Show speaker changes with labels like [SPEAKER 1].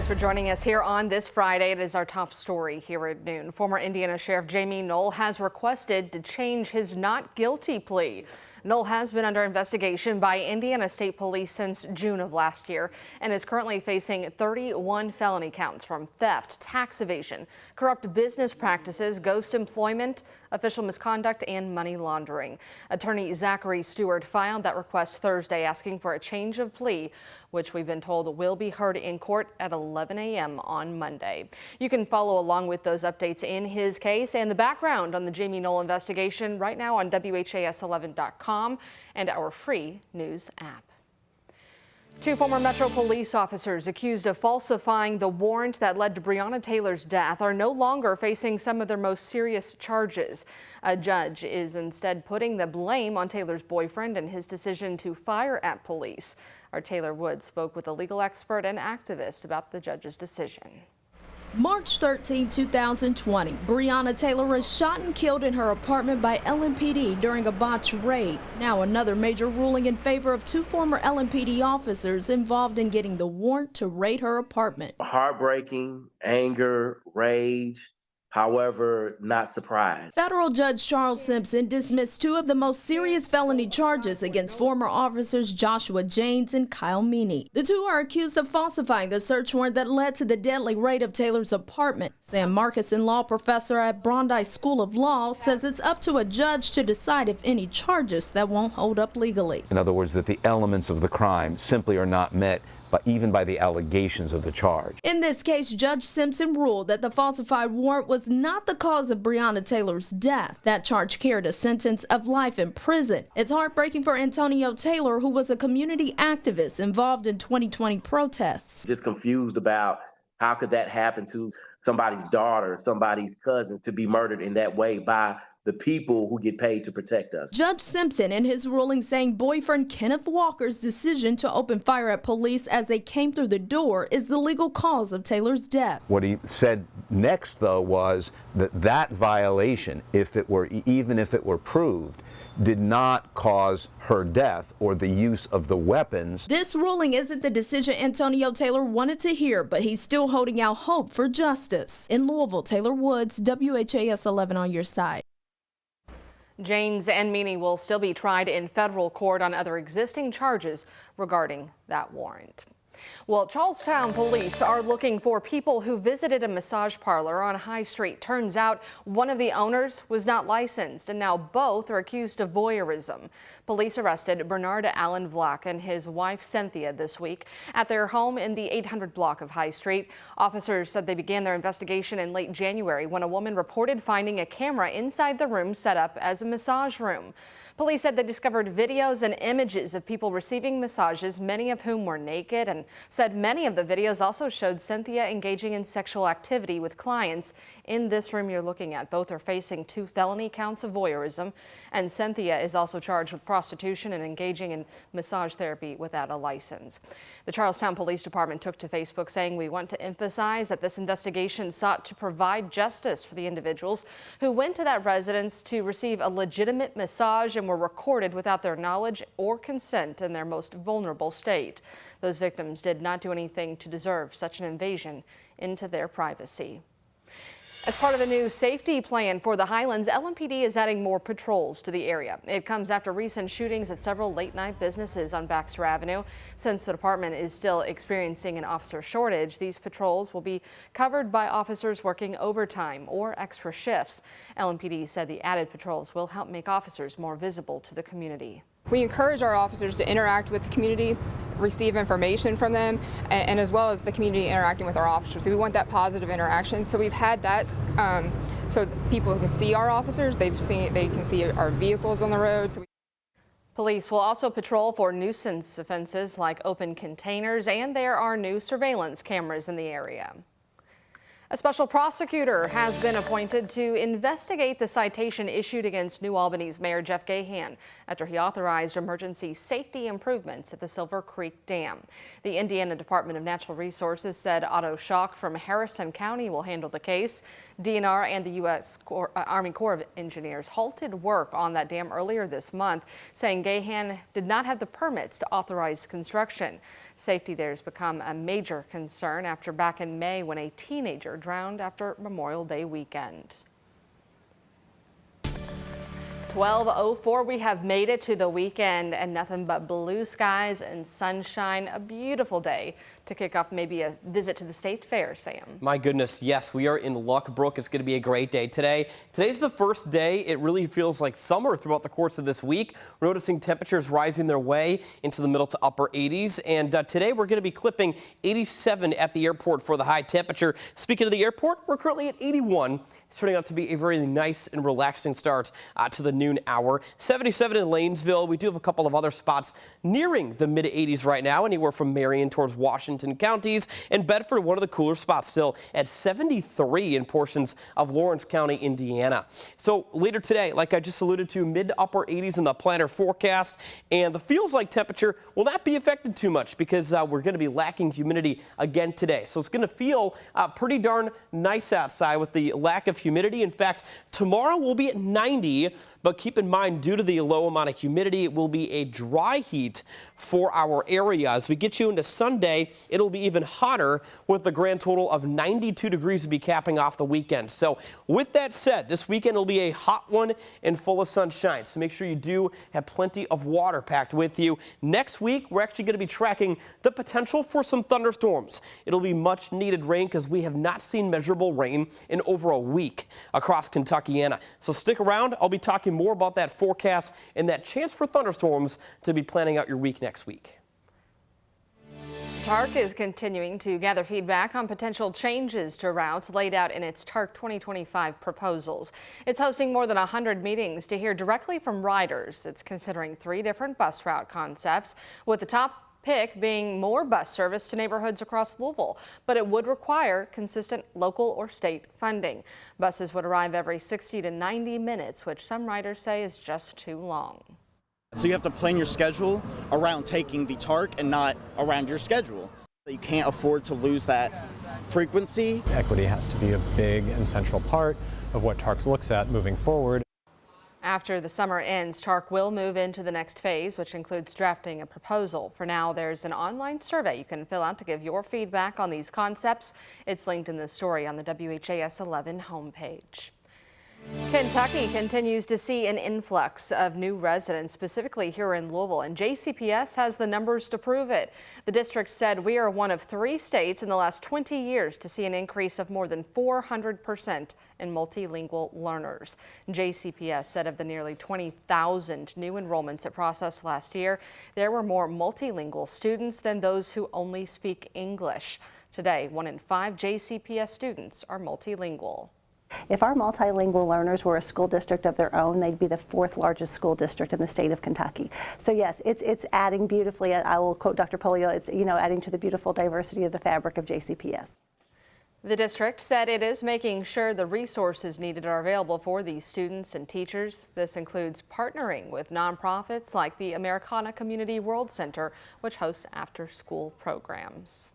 [SPEAKER 1] Thanks for joining us here on this Friday. It is our top story here at noon. Former Indiana Sheriff Jamie Knoll has requested to change his not guilty plea. Knoll has been under investigation by Indiana State Police since June of last year and is currently facing 31 felony counts from theft, tax evasion, corrupt business practices, ghost employment, official misconduct, and money laundering. Attorney Zachary Stewart filed that request Thursday asking for a change of plea, which we've been told will be heard in court at 11 a.m. on Monday. You can follow along with those updates in his case and the background on the Jamie Knoll investigation right now on WHAS11.com and our free news app. Two former Metro police officers accused of falsifying the warrant that led to Breonna Taylor's death are no longer facing some of their most serious charges. A judge is instead putting the blame on Taylor's boyfriend and his decision to fire at police. Our Taylor Woods spoke with a legal expert and activist about the judge's decision.
[SPEAKER 2] March 13, 2020, Breonna Taylor was shot and killed in her apartment by LMPD during a botched raid. Now another major ruling in favor of two former LMPD officers involved in getting the warrant to raid her apartment.
[SPEAKER 3] Heartbreaking, anger, rage. However, not surprised.
[SPEAKER 2] Federal Judge Charles Simpson dismissed two of the most serious felony charges against former officers Joshua Janes and Kyle Meany. The two are accused of falsifying the search warrant that led to the deadly raid of Taylor's apartment. Sam Marcuson, law professor at Brandeis School of Law, says it's up to a judge to decide if any charges that won't hold up legally.
[SPEAKER 4] In other words, that the elements of the crime simply are not met even by the allegations of the charge.
[SPEAKER 2] In this case, Judge Simpson ruled that the falsified warrant was not the cause of Breonna Taylor's death. That charge carried a sentence of life in prison. It's heartbreaking for Antonio Taylor, who was a community activist involved in 2020 protests.
[SPEAKER 3] Just confused about how could that happen to somebody's daughter, somebody's cousin, to be murdered in that way by the people who get paid to protect us.
[SPEAKER 2] Judge Simpson, in his ruling, saying boyfriend Kenneth Walker's decision to open fire at police as they came through the door is the legal cause of Taylor's death.
[SPEAKER 4] What he said next, though, was that violation, even if it were proved, did not cause her death or the use of the weapons.
[SPEAKER 2] This ruling isn't the decision Antonio Taylor wanted to hear, but he's still holding out hope for justice. In Louisville, Taylor Woods, WHAS 11 on your side.
[SPEAKER 1] Janes and Meany will still be tried in federal court on other existing charges regarding that warrant. Well, Charlestown police are looking for people who visited a massage parlor on High Street. Turns out one of the owners was not licensed, and now both are accused of voyeurism. Police arrested Bernard Allen Vlack and his wife Cynthia this week at their home in the 800 block of High Street. Officers said they began their investigation in late January when a woman reported finding a camera inside the room set up as a massage room. Police said they discovered videos and images of people receiving massages, many of whom were naked, and said many of the videos also showed Cynthia engaging in sexual activity with clients in this room you're looking at. Both are facing 2 felony counts of voyeurism, and Cynthia is also charged with prostitution and engaging in massage therapy without a license. The Charlestown Police Department took to Facebook saying, "We want to emphasize that this investigation sought to provide justice for the individuals who went to that residence to receive a legitimate massage and were recorded without their knowledge or consent in their most vulnerable state. Those victims did not do anything to deserve such an invasion into their privacy." As part of a new safety plan for the Highlands, LMPD is adding more patrols to the area. It comes after recent shootings at several late-night businesses on Baxter Avenue. Since the department is still experiencing an officer shortage, these patrols will be covered by officers working overtime or extra shifts. LMPD said the added patrols will help make officers more visible to the community.
[SPEAKER 5] We encourage our officers to interact with the community, receive information from them, and as well as the community interacting with our officers. So we want that positive interaction. So we've had that so people can see our officers, they can see our vehicles on the road.
[SPEAKER 1] Police will also patrol for nuisance offenses like open containers, and there are new surveillance cameras in the area. A special prosecutor has been appointed to investigate the citation issued against New Albany's Mayor Jeff Gahan after he authorized emergency safety improvements at the Silver Creek Dam. The Indiana Department of Natural Resources said Otto Schock from Harrison County will handle the case. DNR and the U.S. Army Corps of Engineers halted work on that dam earlier this month, saying Gahan did not have the permits to authorize construction. Safety there has become a major concern after back in May when a teenager drowned after Memorial Day weekend. 12:04, we have made it to the weekend and nothing but blue skies and sunshine. A beautiful day to kick off maybe a visit to the State Fair, Sam.
[SPEAKER 6] My goodness, yes, we are in Luck Brook. It's going to be a great day today. Today's the first day. It really feels like summer throughout the course of this week. We're noticing temperatures rising their way into the middle to upper 80s. And today we're going to be clipping 87 at the airport for the high temperature. Speaking of the airport, we're currently at 81. It's turning out to be a very nice and relaxing start to the noon hour. 77 in Lanesville. We do have a couple of other spots nearing the mid 80s right now, anywhere from Marion towards Washington counties. And Bedford, one of the cooler spots, still at 73 in portions of Lawrence County, Indiana. So later today, like I just alluded to, mid to upper 80s in the planner forecast. And the feels like temperature will not be affected too much because we're going to be lacking humidity again today. So it's going to feel pretty darn nice outside with the lack of humidity. In fact, tomorrow will be at 90, but keep in mind, due to the low amount of humidity, it will be a dry heat for our area. As we get you into Sunday, it'll be even hotter with the grand total of 92 degrees to be capping off the weekend. So with that said, this weekend will be a hot one and full of sunshine. So make sure you do have plenty of water packed with you. Next week, we're actually going to be tracking the potential for some thunderstorms. It'll be much needed rain because we have not seen measurable rain in over a week across Kentuckiana. So stick around. I'll be talking more about that forecast and that chance for thunderstorms to be planning out your week next week.
[SPEAKER 1] TARC is continuing to gather feedback on potential changes to routes laid out in its TARC 2025 proposals. It's hosting more than 100 meetings to hear directly from riders. It's considering 3 different bus route concepts, with the top pick being more bus service to neighborhoods across Louisville, but it would require consistent local or state funding. Buses would arrive every 60 to 90 minutes, which some riders say is just too long.
[SPEAKER 7] So you have to plan your schedule around taking the TARC and not around your schedule. You can't afford to lose that frequency.
[SPEAKER 8] Equity has to be a big and central part of what TARC looks at moving forward.
[SPEAKER 1] After the summer ends, TARC will move into the next phase, which includes drafting a proposal. For now, there's an online survey you can fill out to give your feedback on these concepts. It's linked in the story on the WHAS11 homepage. Kentucky continues to see an influx of new residents, specifically here in Louisville, and JCPS has the numbers to prove it. The district said we are one of 3 states in the last 20 years to see an increase of more than 400% in multilingual learners. JCPS said of the nearly 20,000 new enrollments it processed last year, there were more multilingual students than those who only speak English. Today, 1 in 5 JCPS students are multilingual.
[SPEAKER 9] If our multilingual learners were a school district of their own, they'd be the 4th largest school district in the state of Kentucky. So yes, it's adding beautifully. I will quote Dr. Polio, it's adding to the beautiful diversity of the fabric of JCPS.
[SPEAKER 1] The district said it is making sure the resources needed are available for these students and teachers. This includes partnering with nonprofits like the Americana Community World Center, which hosts after-school programs.